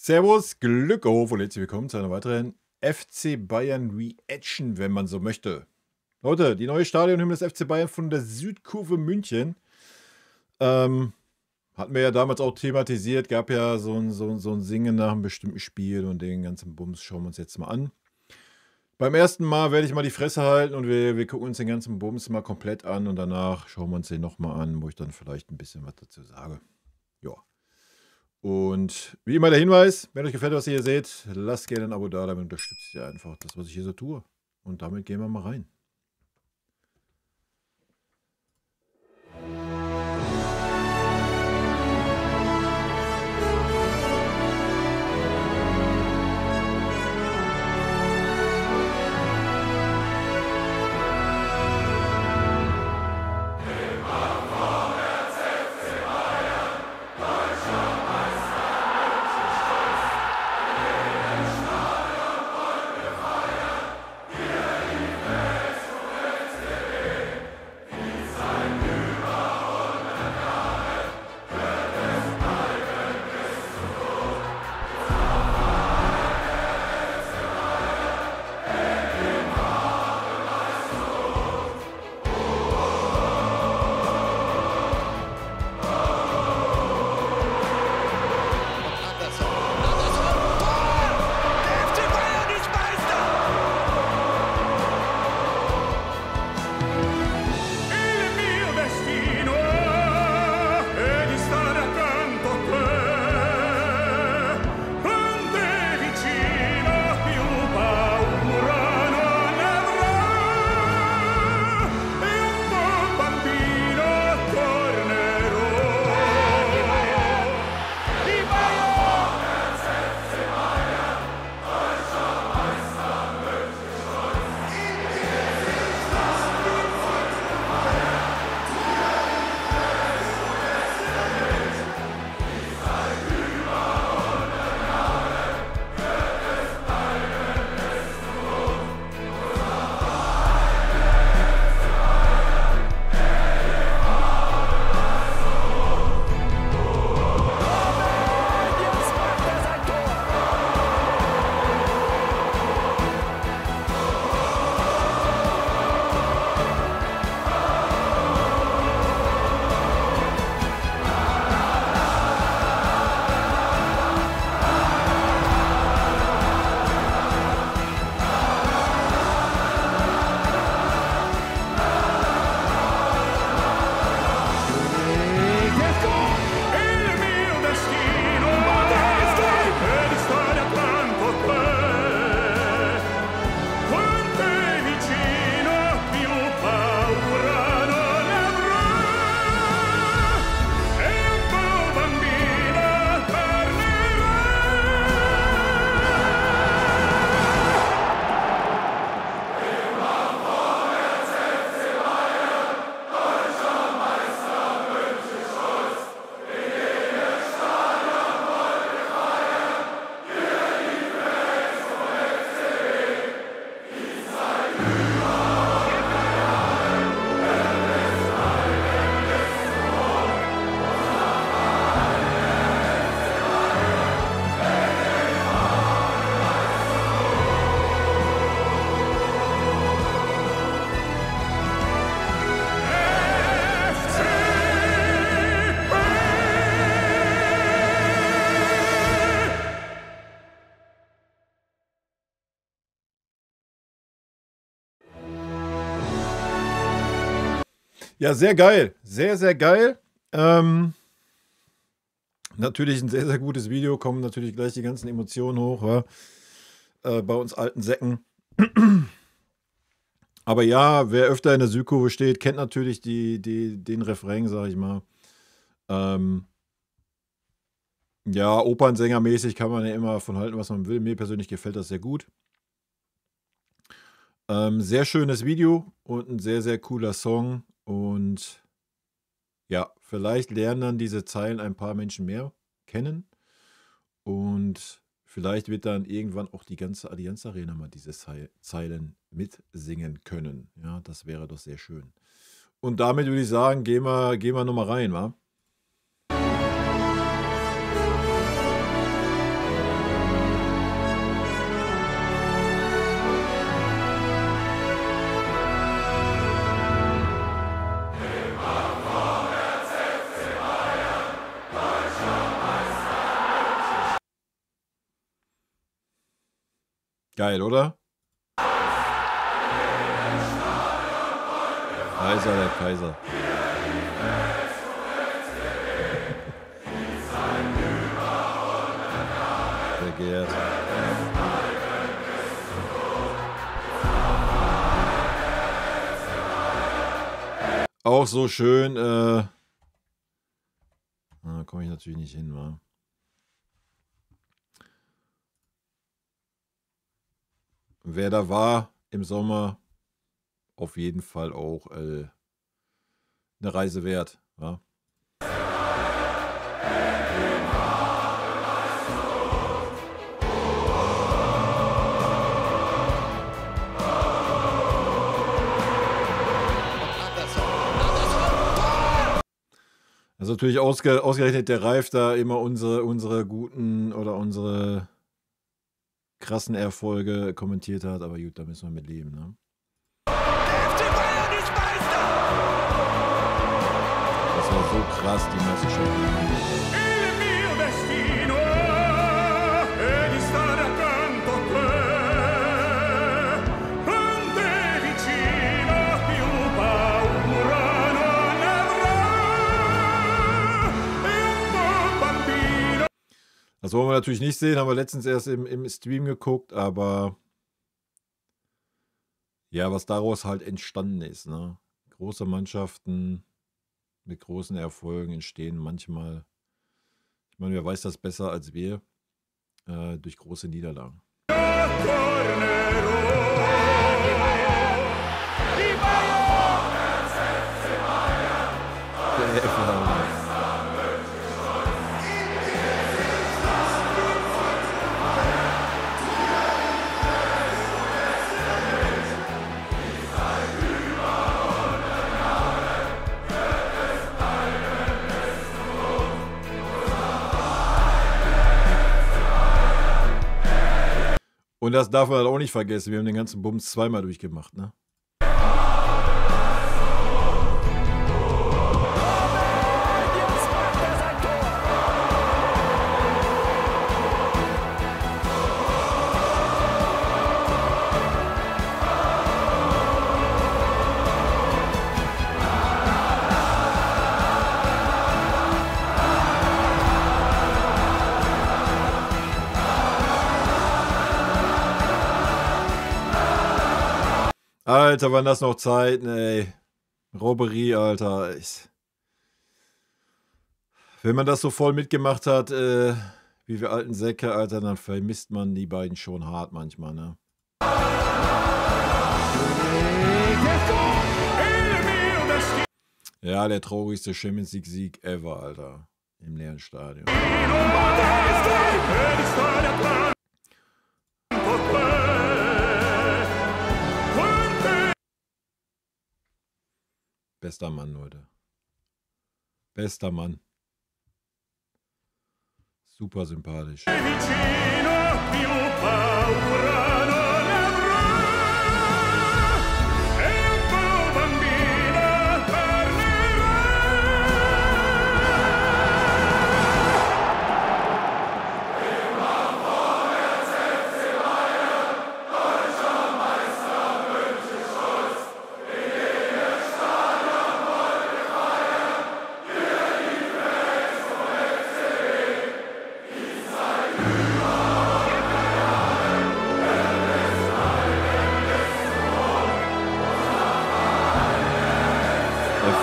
Servus, Glück auf und herzlich willkommen zu einer weiteren FC Bayern Reaction, wenn man so möchte. Leute, die neue Stadionhymne des FC Bayern von der Südkurve München. Hatten wir ja damals auch thematisiert, gab ja so ein Singen nach einem bestimmten Spiel und den ganzen Bums schauen wir uns jetzt mal an. Beim ersten Mal werde ich mal die Fresse halten und wir gucken uns den ganzen Bums mal komplett an und danach schauen wir uns den nochmal an, wo ich dann vielleicht ein bisschen was dazu sage. Ja. Und wie immer der Hinweis, wenn euch gefällt, was ihr hier seht, lasst gerne ein Abo da, damit unterstützt ihr einfach das, was ich hier so tue. Und damit gehen wir mal rein. Ja, sehr geil. Sehr, sehr geil. Natürlich ein sehr, sehr gutes Video. Kommen natürlich gleich die ganzen Emotionen hoch, ja? Bei uns alten Säcken. Aber ja, wer öfter in der Südkurve steht, kennt natürlich den Refrain, sag ich mal. Ja, Opernsängermäßig kann man ja immer von halten, was man will. Mir persönlich gefällt das sehr gut. Sehr schönes Video und ein sehr, sehr cooler Song. Und ja, vielleicht lernen dann diese Zeilen ein paar Menschen mehr kennen. Und vielleicht wird dann irgendwann auch die ganze Allianz Arena mal diese Zeilen mitsingen können. Ja, das wäre doch sehr schön. Und damit würde ich sagen, gehen wir nochmal rein, wa? Geil, oder? Kaiser, der Kaiser. Sehr geehrt. Auch so schön, da komme ich natürlich nicht hin, wa? Wer da war im Sommer, auf jeden Fall auch eine Reise wert, wa? Also natürlich ausgerechnet der Ralf da immer unsere guten oder unsere krassen Erfolge kommentiert hat, aber gut, da müssen wir mit leben, ne? Das war so krass, die Meisterschaft. Das wollen wir natürlich nicht sehen, haben wir letztens erst im Stream geguckt, aber ja, was daraus halt entstanden ist, ne? Große Mannschaften mit großen Erfolgen entstehen manchmal, ich meine, wer weiß das besser als wir, durch große Niederlagen. Und das darf man halt auch nicht vergessen. Wir haben den ganzen Bums zweimal durchgemacht, ne? Alter, waren das noch Zeiten, ey. Robberie, Alter. Wenn man das so voll mitgemacht hat, wie wir alten Säcke, Alter, dann vermisst man die beiden schon hart manchmal, ne? Ja, der traurigste Champions League-Sieg ever, Alter. Im leeren Stadion. Bester Mann, Leute. Bester Mann. Super sympathisch.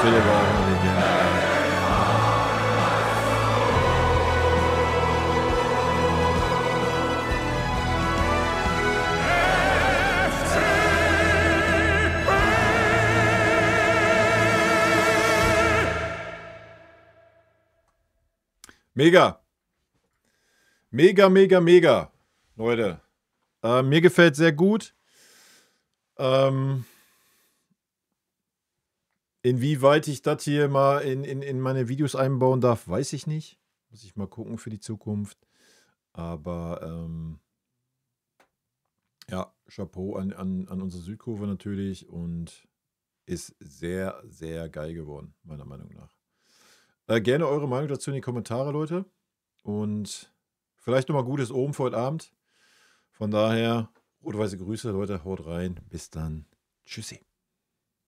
Philipp war auch eine Legende. Mega. Mega, mega, mega. Leute. Mir gefällt sehr gut. Inwieweit ich das hier mal in meine Videos einbauen darf, weiß ich nicht. Muss ich mal gucken für die Zukunft. Aber ja, Chapeau an unsere Südkurve natürlich und ist sehr, sehr geil geworden, meiner Meinung nach. Gerne eure Meinung dazu in die Kommentare, Leute. Und vielleicht nochmal gutes Oben für heute Abend. Von daher Rot-weiße Grüße, Leute, haut rein. Bis dann. Tschüssi.